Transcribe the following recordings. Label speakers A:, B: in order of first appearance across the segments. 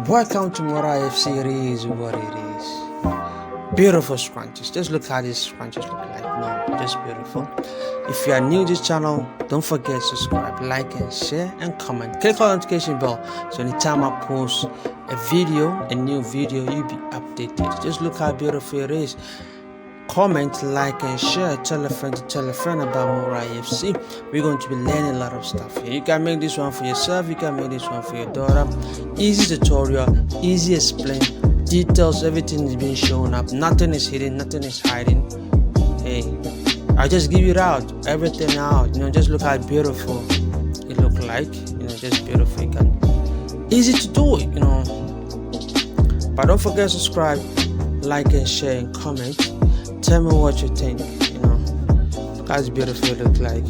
A: Welcome to Mora FC. It is what it is. Beautiful scrunchies. Just look how these scrunchies look like. No, just beautiful. If you are new to this channel, don't forget to subscribe, like, and share, and comment. Click on the notification bell so anytime I post a new video, you'll be updated. Just look how beautiful it is. Comment, like, and share. Tell a friend to tell a friend about Mora FC. We're going to be learning a lot of stuff here. You can make this one for yourself. You can make this one for your daughter. Easy tutorial, easy explain, details, everything is being shown up. Nothing is hidden, nothing is hiding. Hey, I just give it out, everything out. Just look how beautiful it look like. Just beautiful. You can easy to do it. But don't forget to subscribe, like, and share, and comment. Tell me what you think. Look how beautiful it look like.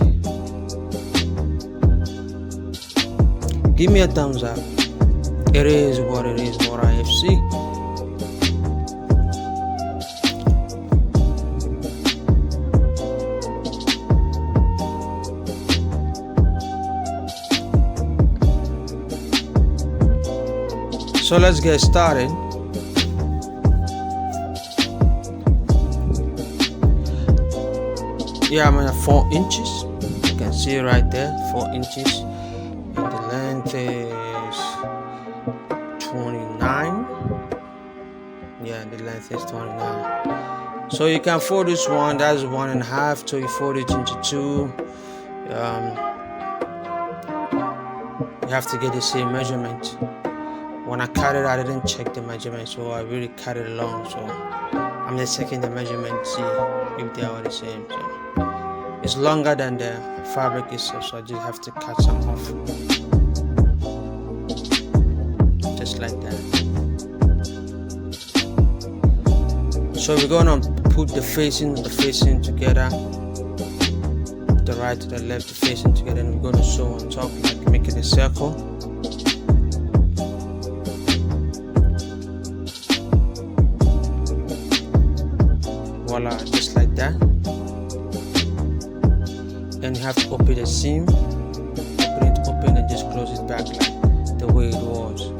A: Give me a thumbs up. It is what it is, Mora FC. So let's get started. Yeah, I'm at 4 inches. You can see it right there, 4 inches. And the length is 29. Yeah, the length is 29. So you can fold this one, that's 1.5, so you fold it into 2. You have to get the same measurement. When I cut it, I didn't check the measurement, so I really cut it long. So I'm just checking the measurement, see if they are the same. So it's longer than the fabric itself, so I just have to cut some off, just like that. So we're gonna put the facing together, the right to the left, the facing together, and we're gonna sew on top, like making a circle. Voila, just like that. And you have to open the seam, open and just close it back like the way it was.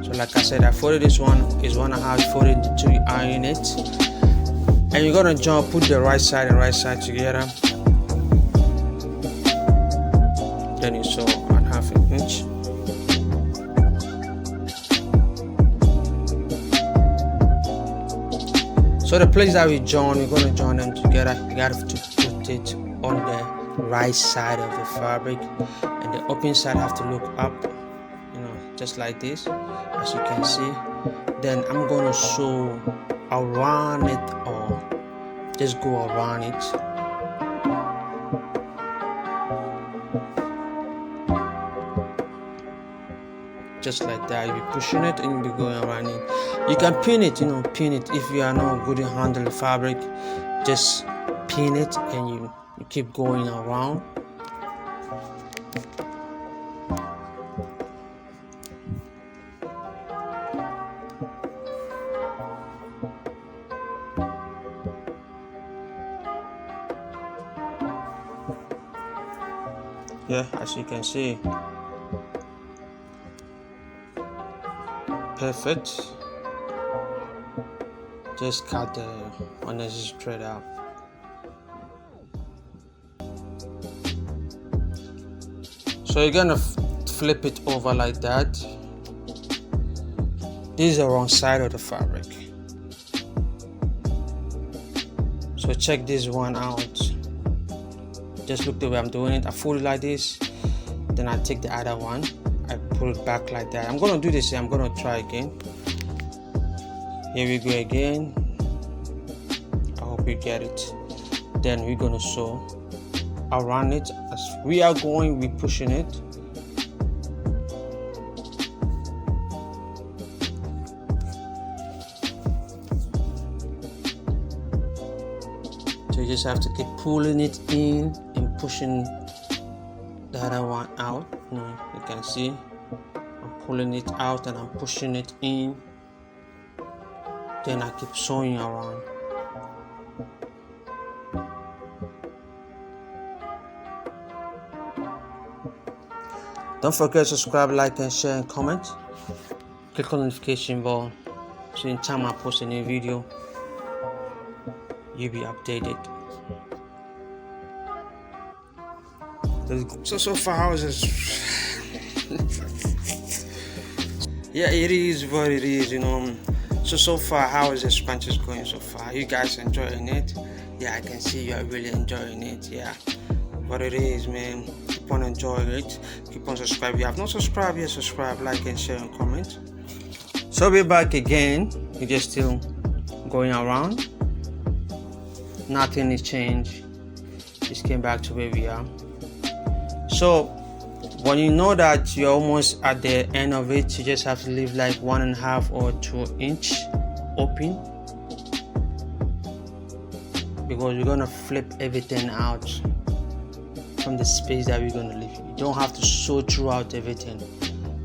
A: So like I said, I folded this one is 1.5, folded into 2, you iron it, and you're gonna put the right side and right side together. Then you sew 1/2 inch. So the place that we're gonna join them together. You gotta put it on the right side of the fabric, and the open side have to look up, just like this, as you can see. Then I'm gonna sew around it, or just go around it. Just like that. You'll be pushing it and you'll be going around it. You can pin it, pin it. If you are not good at handle the fabric, just pin it and you keep going around. Yeah, as you can see. Perfect. Just cut the unnecessary thread out. So you're gonna flip it over like that. This is the wrong side of the fabric, so check this one out. Just look the way I'm doing it. I fold it like this, then I take the other one, I pull it back like that. I'm gonna do this here. I'm gonna try again. Here we go again. I hope you get it. Then we're gonna sew around it. As we are going, we're pushing it. So you just have to keep pulling it in and pushing the other one out. You can see I'm pulling it out and I'm pushing it in. Then I keep sewing around. Don't forget to subscribe, like, and share, and comment. Click on the notification bell so anytime I post a new video, you'll be updated. So far, how is this? Yeah, it is what it is, you know. So far, how is the scrunchies going so far? You guys enjoying it? Yeah, I can see you are really enjoying it. Yeah, what it is, man. Keep on enjoying it. Keep on subscribing. If you have not subscribed yet, subscribe, like, and share, and comment. So we're back again. We're just still going around. Nothing is changed. Just came back to where we are. So when you know that you're almost at the end of it, you just have to leave like 1.5 or 2 inch open, because we're gonna flip everything out from the space that we're gonna leave. You don't have to sew throughout everything.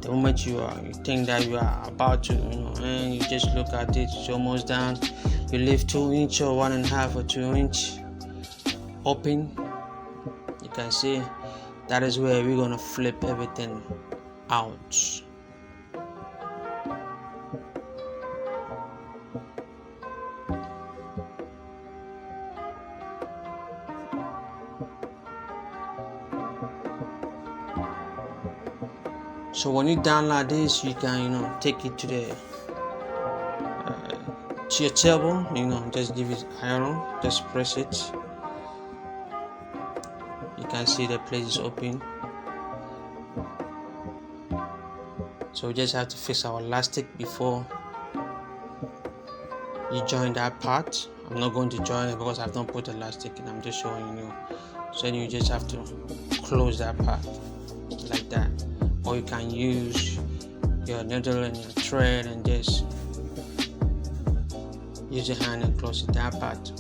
A: The moment you think that you are about to, and you just look at it, it's almost done. You leave 2 inch or 1.5 or 2 inch open. You can see that is where we're gonna flip everything out. So when you done like this, you can take it to the to your table. Just give it iron, just press it. You can see the place is open. So we just have to fix our elastic before you join that part. I'm not going to join it because I've not put elastic in. I'm just showing you. So then you just have to close that part like that. Or you can use your needle and your thread and just use your hand and close that part.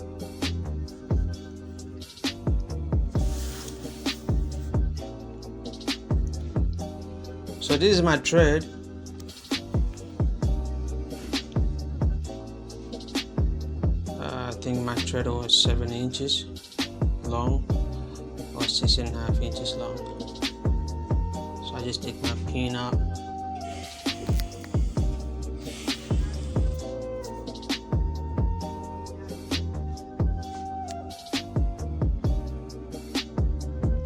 A: So this is my thread. I think my thread was 7 inches long or 6.5 inches long. So I just take my pin out.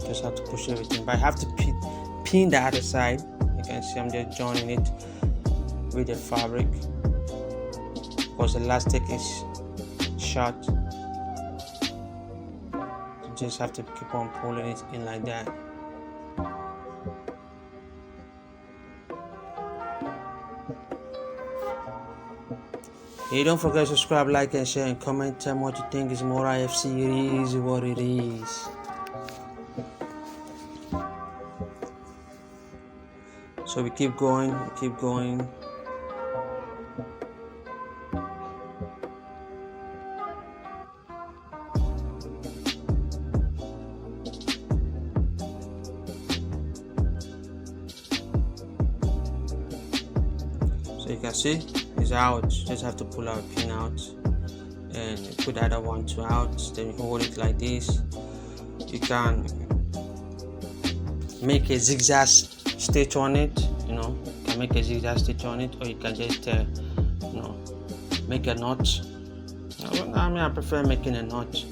A: Just have to push everything, but I have to pin the other side. You can see I'm just joining it with the fabric because the elastic is short. You just have to keep on pulling it in like that. Hey, don't forget to subscribe, like, and share, and comment. Tell me what you think. Is more IFC. It is what it is. So we keep going, keep going. So you can see it's out. Just have to pull our pin out and put the other one too out. Then you hold it like this. You can make a zigzag stitch on it. You can make a zigzag stitch on it, or you can just make a knot. I prefer making a knot. You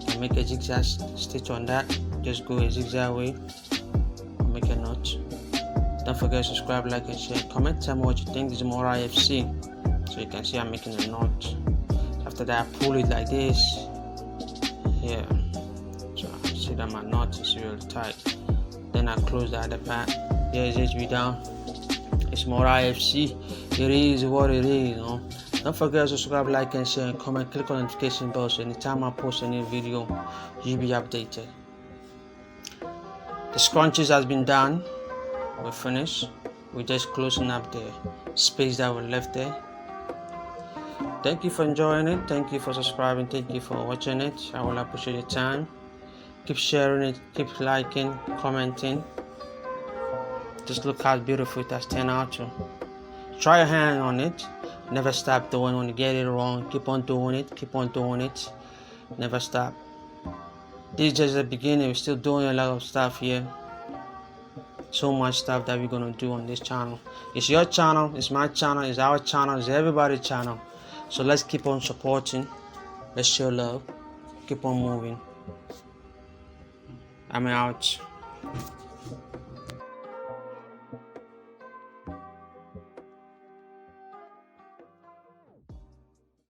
A: can make a zigzag stitch on that. Just go a zigzag way, make a knot. Don't forget to subscribe, like, and share, comment. Tell me what you think. This is more IFC. So you can see I'm making a knot. After that, I pull it like this. Yeah. So I see that my knot is really tight. Then I close the other part. Here is HB down. It's more IFC. It is what it is. Don't forget to subscribe, like, and share, and comment. Click on the notification bell so anytime I post a new video, you'll be updated. The scrunchies has been done. We're finished. We're just closing up the space that we left there. Thank you for enjoying it. Thank you for subscribing. Thank you for watching it. I will appreciate your time. Keep sharing it. Keep liking, commenting. Just look how beautiful it has turned out to. Try your hand on it. Never stop doing. When you get it wrong, keep on doing it. Keep on doing it. Never stop. This is just the beginning. We're still doing a lot of stuff here. So much stuff that we're gonna do on this channel. It's your channel, it's my channel, it's our channel, it's everybody's channel. So let's keep on supporting. Let's show love. Keep on moving. I'm out.